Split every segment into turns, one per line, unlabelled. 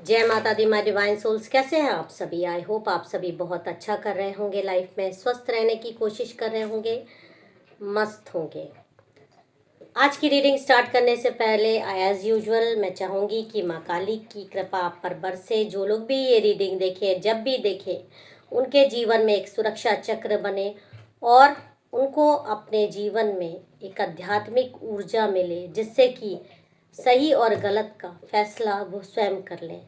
जय माता दी my divine souls. कैसे हैं आप सभी? आई होप आप सभी बहुत अच्छा कर रहे होंगे, लाइफ में स्वस्थ रहने की कोशिश कर रहे होंगे, मस्त होंगे। आज की रीडिंग स्टार्ट करने से पहले एज यूजुअल मैं चाहूँगी कि माँ काली की कृपा आप पर बरसे। जो लोग भी ये रीडिंग देखें, जब भी देखें, उनके जीवन में एक सुरक्षा चक्र बने और उनको अपने जीवन में एक आध्यात्मिक ऊर्जा मिले, जिससे कि सही और गलत का फैसला वो स्वयं कर लें।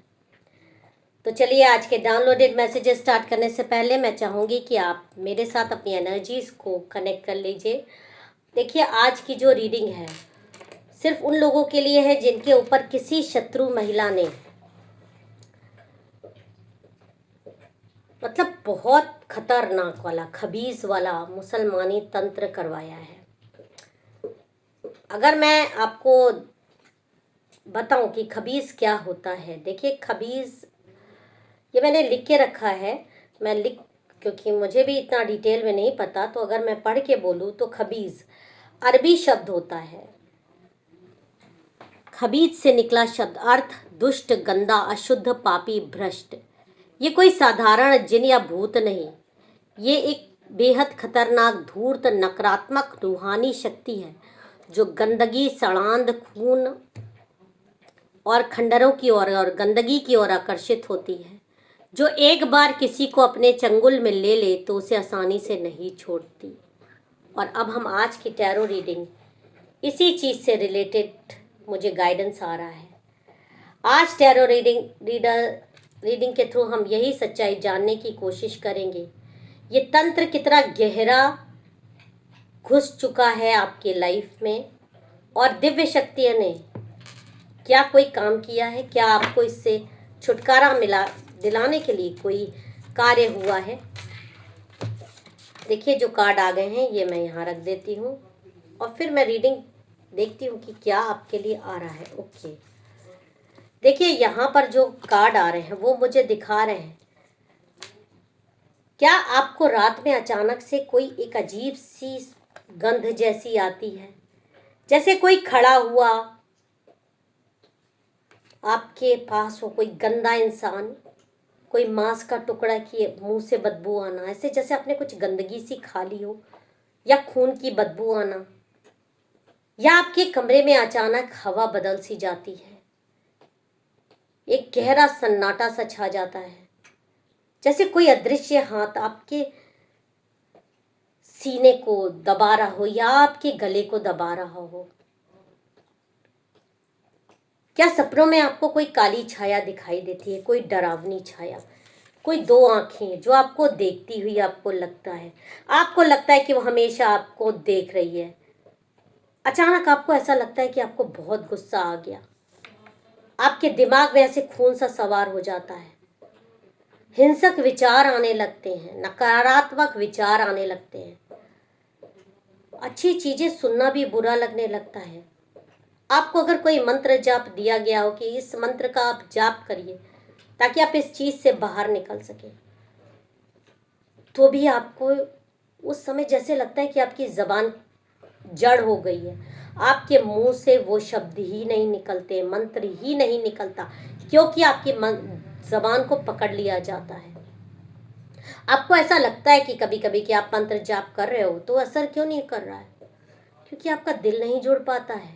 तो चलिए, आज के डाउनलोडेड मैसेजेस स्टार्ट करने से पहले मैं चाहूँगी कि आप मेरे साथ अपनी एनर्जीज़ को कनेक्ट कर लीजिए। देखिए, आज की जो रीडिंग है सिर्फ उन लोगों के लिए है जिनके ऊपर किसी शत्रु महिला ने मतलब बहुत खतरनाक वाला, खबीस वाला मुसलमानी तंत्र करवाया है। अगर मैं आपको बताऊं कि खबीस क्या होता है, देखिए खबीस ये मैंने लिख के रखा है। क्योंकि मुझे भी इतना डिटेल में नहीं पता, तो अगर मैं पढ़ के बोलूँ तो खबीज अरबी शब्द होता है। खबीज से निकला शब्द अर्थ दुष्ट, गंदा, अशुद्ध, पापी, भ्रष्ट। ये कोई साधारण जिन या भूत नहीं, ये एक बेहद खतरनाक, धूर्त, नकारात्मक रूहानी शक्ति है जो गंदगी, सड़ांध, खून और खंडरों की ओर और गंदगी की ओर आकर्षित होती है। जो एक बार किसी को अपने चंगुल में ले ले तो उसे आसानी से नहीं छोड़ती। और अब हम आज की टैरो रीडिंग, इसी चीज़ से रिलेटेड मुझे गाइडेंस आ रहा है। आज टैरो रीडिंग के थ्रू हम यही सच्चाई जानने की कोशिश करेंगे, ये तंत्र कितना गहरा घुस चुका है आपके लाइफ में और दिव्य शक्तियों ने क्या कोई काम किया है, क्या आपको इससे छुटकारा दिलाने के लिए कोई कार्य हुआ है। देखिए, जो कार्ड आ गए हैं ये मैं यहाँ रख देती हूँ और फिर मैं रीडिंग देखती हूँ कि क्या आपके लिए आ रहा है। ओके, देखिए यहाँ पर जो कार्ड आ रहे हैं वो मुझे दिखा रहे हैं, क्या आपको रात में अचानक से कोई एक अजीब सी गंध जैसी आती है, जैसे कोई खड़ा हुआ आपके पास हो, कोई गंदा इंसान, कोई मांस का टुकड़ा की मुंह से बदबू आना, ऐसे जैसे आपने कुछ गंदगी सी खा ली हो, या खून की बदबू आना, या आपके कमरे में अचानक हवा बदल सी जाती है, एक गहरा सन्नाटा सा छा जाता है, जैसे कोई अदृश्य हाथ आपके सीने को दबा रहा हो या आपके गले को दबा रहा हो। क्या सपनों में आपको कोई काली छाया दिखाई देती है, कोई डरावनी छाया, कोई दो आंखें जो आपको देखती हुई आपको लगता है कि वो हमेशा आपको देख रही है। अचानक आपको ऐसा लगता है कि आपको बहुत गुस्सा आ गया, आपके दिमाग में ऐसे खून सा सवार हो जाता है, हिंसक विचार आने लगते हैं, नकारात्मक विचार आने लगते हैं, अच्छी चीजें सुनना भी बुरा लगने लगता है। आपको अगर कोई मंत्र जाप दिया गया हो कि इस मंत्र का आप जाप करिए ताकि आप इस चीज से बाहर निकल सके, तो भी आपको उस समय जैसे लगता है कि आपकी जबान जड़ हो गई है, आपके मुंह से वो शब्द ही नहीं निकलते, मंत्र ही नहीं निकलता, क्योंकि आपकी जबान को पकड़ लिया जाता है। आपको ऐसा लगता है कि कभी कभी कि आप मंत्र जाप कर रहे हो तो असर क्यों नहीं कर रहा है, क्योंकि आपका दिल नहीं जुड़ पाता है।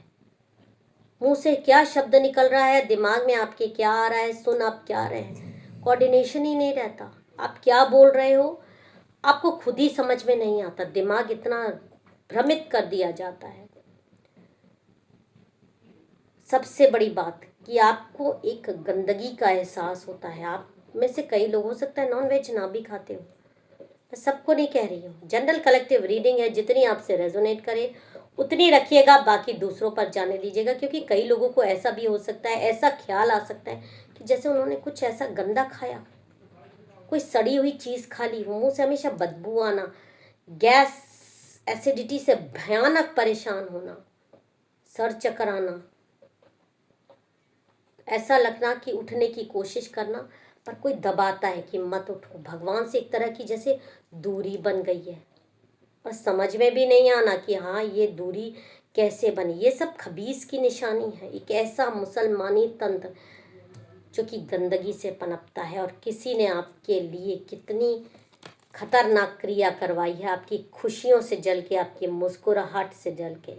मुंह से क्या शब्द निकल रहा है, दिमाग में आपके क्या आ रहा है, सुन आप क्या रहे हैं, कोऑर्डिनेशन ही नहीं रहता। आप क्या बोल रहे हो आपको खुद ही समझ में नहीं आता, दिमाग इतना भ्रमित कर दिया जाता है। सबसे बड़ी बात कि आपको एक गंदगी का एहसास होता है। आप में से कई लोग हो सकता है नॉन वेज ना भी खाते हो, मैं सबको नहीं कह रही हूँ, जनरल कलेक्टिव रीडिंग है, जितनी आपसे रेजोनेट करे उतनी रखिएगा, बाकी दूसरों पर जाने दीजिएगा। क्योंकि कई लोगों को ऐसा भी हो सकता है, ऐसा ख्याल आ सकता है कि जैसे उन्होंने कुछ ऐसा गंदा खाया, कोई सड़ी हुई चीज़ खा ली हो, मुंह से हमेशा बदबू आना, गैस एसिडिटी से भयानक परेशान होना, सर चक्कर आना, ऐसा लगना कि उठने की कोशिश करना पर कोई दबाता है कि मत उठो। भगवान से एक तरह की जैसे दूरी बन गई है और समझ में भी नहीं आना कि हाँ ये दूरी कैसे बनी। ये सब खबीस की निशानी है, एक ऐसा मुसलमानी तंत्र जो कि गंदगी से पनपता है। और किसी ने आपके लिए कितनी खतरनाक क्रिया करवाई है, आपकी खुशियों से जल के, आपकी मुस्कुराहट से जल के।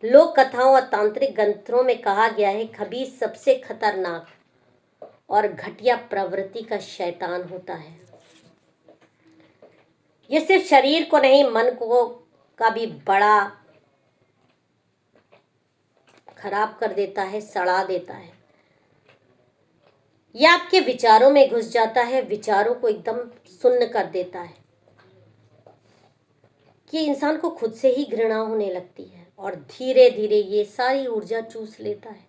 लोक कथाओं और तांत्रिक ग्रंथों में कहा गया है खबीस सबसे खतरनाक और घटिया प्रवृत्ति का शैतान होता है। ये सिर्फ शरीर को नहीं, मन को का भी बड़ा खराब कर देता है, सड़ा देता है। यह आपके विचारों में घुस जाता है, विचारों को एकदम सुन्न कर देता है कि इंसान को खुद से ही घृणा होने लगती है, और धीरे धीरे ये सारी ऊर्जा चूस लेता है।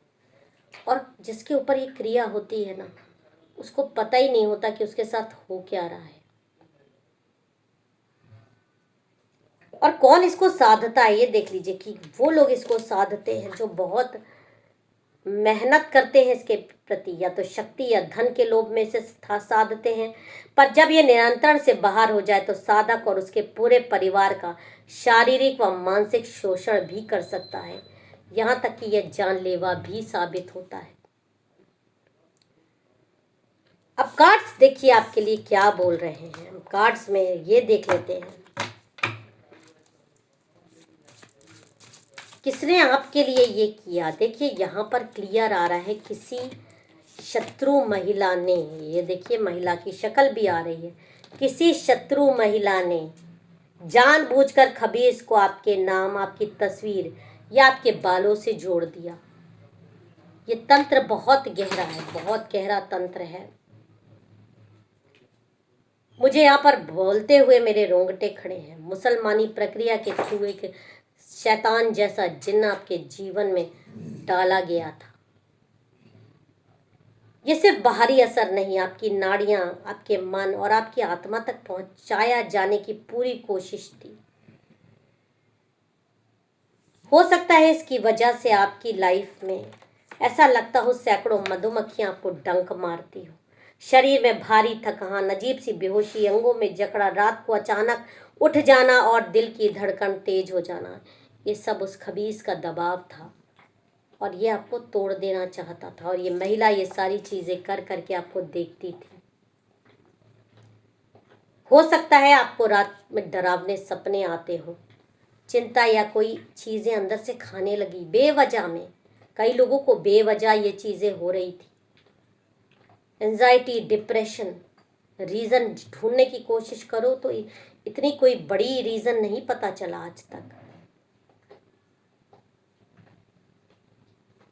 और जिसके ऊपर ये क्रिया होती है ना, उसको पता ही नहीं होता कि उसके साथ हो क्या रहा है। और कौन इसको साधता है, ये देख लीजिए कि वो लोग इसको साधते हैं जो बहुत मेहनत करते हैं इसके प्रति, या तो शक्ति या धन के लोभ में से साधते हैं। पर जब ये नियंत्रण से बाहर हो जाए तो साधक और उसके पूरे परिवार का शारीरिक व मानसिक शोषण भी कर सकता है, यहाँ तक कि यह जानलेवा भी साबित होता है। अब कार्ड्स देखिए आपके लिए क्या बोल रहे हैं। कार्ड्स में ये देख लेते हैं किसने आपके लिए ये किया। देखिए यहाँ पर क्लियर आ रहा है किसी शत्रु महिला ने, ये देखिए महिला की शक्ल भी आ रही है, किसी शत्रु महिला ने जानबूझकर खबीस को आपके नाम, आपकी तस्वीर या आपके बालों से जोड़ दिया। ये तंत्र बहुत गहरा है, बहुत गहरा तंत्र है। मुझे यहाँ पर बोलते हुए मेरे रोंगटे खड़े हैं। मुसलमानी प्रक्रिया के थ्रू एक शैतान जैसा जिन्न आपके जीवन में डाला गया था। ये सिर्फ बाहरी असर नहीं, आपकी नाड़ियां, आपके मन और आपकी आत्मा तक पहुंचाया जाने की पूरी कोशिश थी। हो सकता है इसकी वजह से आपकी लाइफ में ऐसा लगता हो सैकड़ों मधुमक्खियां आपको डंक मारती हो, शरीर में भारी थकान, अजीब सी बेहोशी, अंगों में जकड़ा, रात को अचानक उठ जाना और दिल की धड़कन तेज हो जाना। ये सब उस खबीस का दबाव था और ये आपको तोड़ देना चाहता था। और ये महिला ये सारी चीजें कर करके आपको देखती थी। हो सकता है आपको रात में डरावने सपने आते हो, चिंता या कोई चीजें अंदर से खाने लगी बेवजह में। कई लोगों को बेवजह ये चीजें हो रही थी। एंजाइटी, डिप्रेशन, रीजन ढूंढने की कोशिश करो तो इतनी कोई बड़ी रीजन नहीं पता चला आज तक।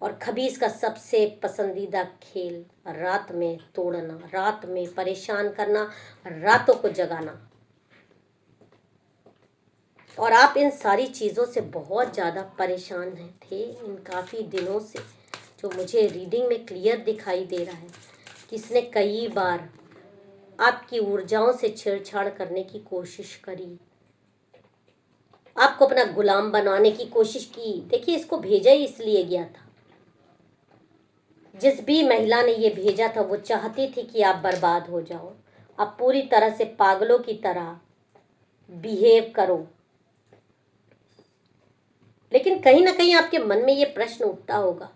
और खबीस का सबसे पसंदीदा खेल रात में तोड़ना, रात में परेशान करना, रातों को जगाना। और आप इन सारी चीज़ों से बहुत ज़्यादा परेशान थे इन काफ़ी दिनों से, जो मुझे रीडिंग में क्लियर दिखाई दे रहा है। किसने कई बार आपकी ऊर्जाओं से छेड़छाड़ करने की कोशिश करी, आपको अपना गुलाम बनाने की कोशिश की। देखिए इसको भेजा ही इसलिए गया था, जिस भी महिला ने ये भेजा था वो चाहती थी कि आप बर्बाद हो जाओ, आप पूरी तरह से पागलों की तरह बिहेव करो। लेकिन कहीं ना कहीं आपके मन में ये प्रश्न उठता होगा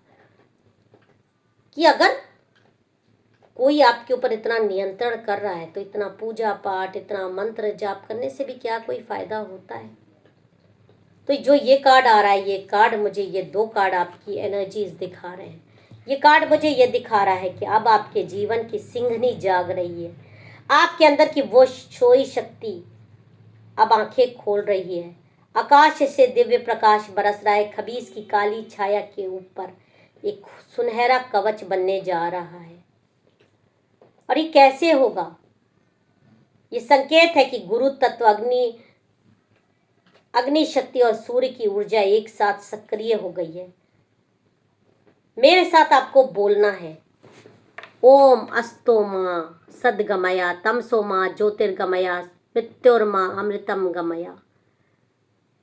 कि अगर कोई आपके ऊपर इतना नियंत्रण कर रहा है तो इतना पूजा पाठ, इतना मंत्र जाप करने से भी क्या कोई फायदा होता है। तो जो ये कार्ड आ रहा है, ये कार्ड मुझे, ये दो कार्ड आपकी एनर्जीज दिखा रहे हैं। ये कार्ड मुझे ये दिखा रहा है कि अब आपके जीवन की सिंघनी जाग रही है, आपके अंदर की वो सोई शक्ति अब आंखें खोल रही है। आकाश से दिव्य प्रकाश बरस रहा है, खबीस की काली छाया के ऊपर एक सुनहरा कवच बनने जा रहा है। और ये कैसे होगा? ये संकेत है कि गुरु तत्व, अग्नि शक्ति और सूर्य की ऊर्जा एक साथ सक्रिय हो गई है। मेरे साथ आपको बोलना है, ओम अस्तो मां सद्गमया, तमसो मां ज्योतिर्गमया, मृत्युर्मा अमृतम गमया।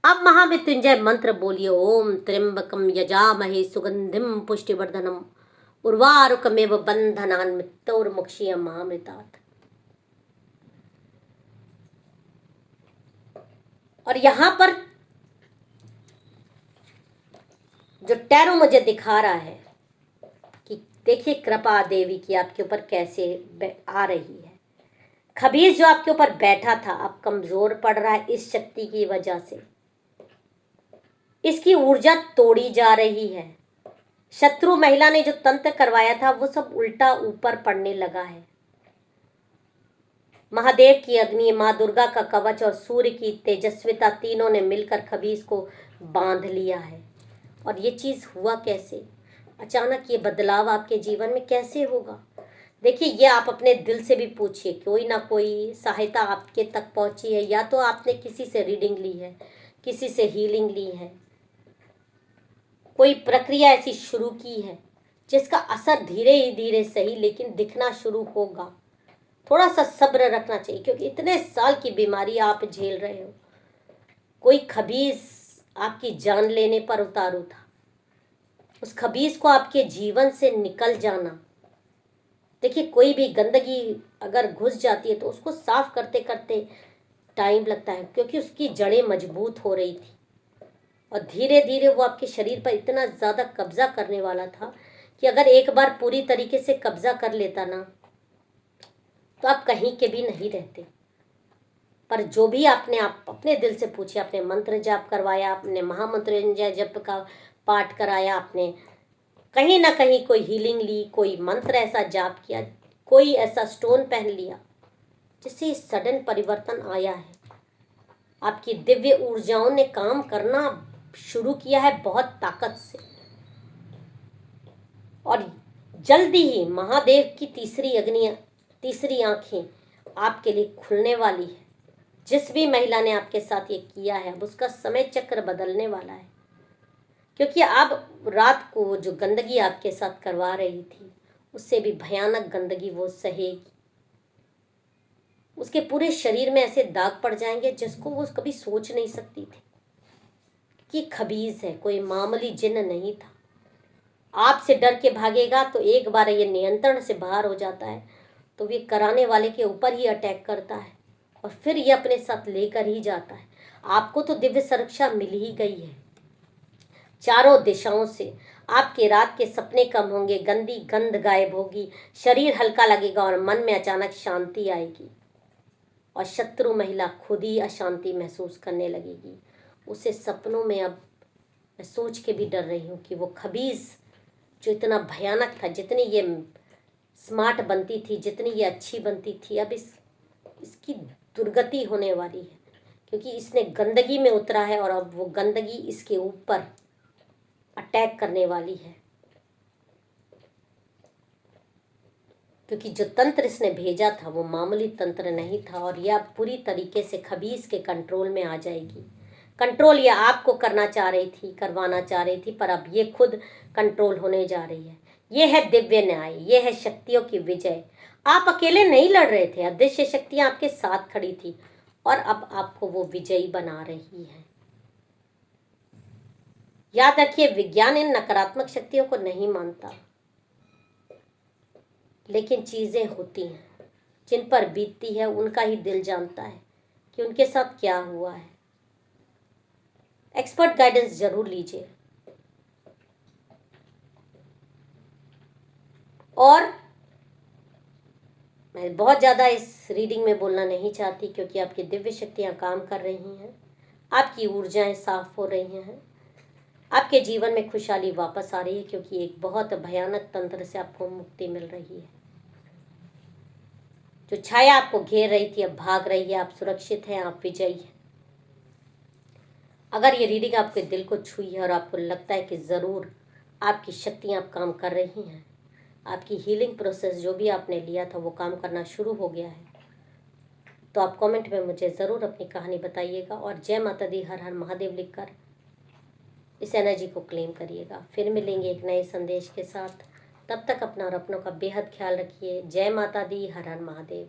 अब महामृत्युंजय मंत्र बोलिए, ओम त्र्यंबकम यजामहे सुगंधिम पुष्टिवर्धनम उर्वारुकमेव बंधनान् मृत्योर्मुक्षीयमामृतात्। और यहां पर जो टैरो मुझे दिखा रहा है कि देखिए कृपा देवी की आपके ऊपर कैसे आ रही है। खबीस जो आपके ऊपर बैठा था अब कमजोर पड़ रहा है इस शक्ति की वजह से। इसकी ऊर्जा तोड़ी जा रही है। शत्रु महिला ने जो तंत्र करवाया था वो सब उल्टा ऊपर पड़ने लगा है। महादेव की अग्नि, माँ दुर्गा का कवच और सूर्य की तेजस्विता तीनों ने मिलकर खबीस को बांध लिया है। और ये चीज हुआ कैसे? अचानक ये बदलाव आपके जीवन में कैसे होगा? देखिए ये आप अपने दिल से भी पूछिए, कोई ना कोई सहायता आपके तक पहुंची है, या तो आपने किसी से रीडिंग ली है, किसी से हीलिंग ली है, कोई प्रक्रिया ऐसी शुरू की है जिसका असर धीरे ही धीरे सही लेकिन दिखना शुरू होगा। थोड़ा सा सब्र रखना चाहिए क्योंकि इतने साल की बीमारी आप झेल रहे हो। कोई खबीस आपकी जान लेने पर उतारू था। उस खबीस को आपके जीवन से निकल जाना, देखिए कोई भी गंदगी अगर घुस जाती है तो उसको साफ करते करते टाइम लगता है क्योंकि उसकी जड़ें मजबूत हो रही थी और धीरे धीरे वो आपके शरीर पर इतना ज़्यादा कब्जा करने वाला था कि अगर एक बार पूरी तरीके से कब्जा कर लेता ना तो आप कहीं के भी नहीं रहते। पर जो भी आपने आप अपने दिल से पूछे, आपने मंत्र जाप करवाया, आपने महामंत्रुंजय जप का पाठ कराया, आपने कहीं ना कहीं कोई हीलिंग ली, कोई मंत्र ऐसा जाप किया, कोई ऐसा स्टोन पहन लिया जिससे सडन परिवर्तन आया है। आपकी दिव्य ऊर्जाओं ने काम करना शुरू किया है बहुत ताकत से और जल्दी ही महादेव की तीसरी अग्नि, तीसरी आंखें आपके लिए खुलने वाली है। जिस भी महिला ने आपके साथ ये किया है अब उसका समय चक्र बदलने वाला है क्योंकि अब रात को जो गंदगी आपके साथ करवा रही थी उससे भी भयानक गंदगी वो सहेगी। उसके पूरे शरीर में ऐसे दाग पड़ जाएंगे जिसको वो कभी सोच नहीं सकती थी कि खबीस है, कोई मामूली जिन्न नहीं था। आपसे डर के भागेगा तो एक बार ये नियंत्रण से बाहर हो जाता है तो ये कराने वाले के ऊपर ही अटैक करता है और फिर ये अपने साथ लेकर ही जाता है। आपको तो दिव्य सुरक्षा मिल ही गई है चारों दिशाओं से। आपके रात के सपने कम होंगे, गंदी गंध गायब होगी, शरीर हल्का लगेगा और मन में अचानक शांति आएगी और शत्रु महिला खुद ही अशांति महसूस करने लगेगी। उसे सपनों में अब मैं सोच के भी डर रही हूँ कि वो खबीस जो इतना भयानक था, जितनी ये स्मार्ट बनती थी, जितनी ये अच्छी बनती थी, अब इसकी दुर्गति होने वाली है क्योंकि इसने गंदगी में उतरा है और अब वो गंदगी इसके ऊपर अटैक करने वाली है क्योंकि जो तंत्र इसने भेजा था वो मामूली तंत्र नहीं था और यह पूरी तरीके से खबीस के कंट्रोल में आ जाएगी। कंट्रोल ये आपको करना चाह रही थी, करवाना चाह रही थी, पर अब ये खुद कंट्रोल होने जा रही है। ये है दिव्य न्याय, ये है शक्तियों की विजय। आप अकेले नहीं लड़ रहे थे, अदृश्य शक्तियां आपके साथ खड़ी थी और अब आपको वो विजयी बना रही है। याद रखिए विज्ञान इन नकारात्मक शक्तियों को नहीं मानता, लेकिन चीजें होती हैं जिन पर बीतती है उनका ही दिल जानता है कि उनके साथ क्या हुआ है। एक्सपर्ट गाइडेंस जरूर लीजिए। और मैं बहुत ज़्यादा इस रीडिंग में बोलना नहीं चाहती क्योंकि आपकी दिव्य शक्तियाँ काम कर रही हैं, आपकी ऊर्जाएं साफ हो रही हैं, आपके जीवन में खुशहाली वापस आ रही है क्योंकि एक बहुत भयानक तंत्र से आपको मुक्ति मिल रही है। जो छाया आपको घेर रही थी अब भाग रही है, आप सुरक्षित हैं, आप विजयी हैं। अगर ये रीडिंग आपके दिल को छुई है और आपको लगता है कि ज़रूर आपकी शक्तियाँ अब काम कर रही हैं, आपकी हीलिंग प्रोसेस जो भी आपने लिया था वो काम करना शुरू हो गया है, तो आप कमेंट में मुझे ज़रूर अपनी कहानी बताइएगा और जय माता दी हर हर महादेव लिखकर इस एनर्जी को क्लेम करिएगा। फिर मिलेंगे एक नए संदेश के साथ, तब तक अपना और अपनों का बेहद ख्याल रखिए। जय माता दी हर हर महादेव।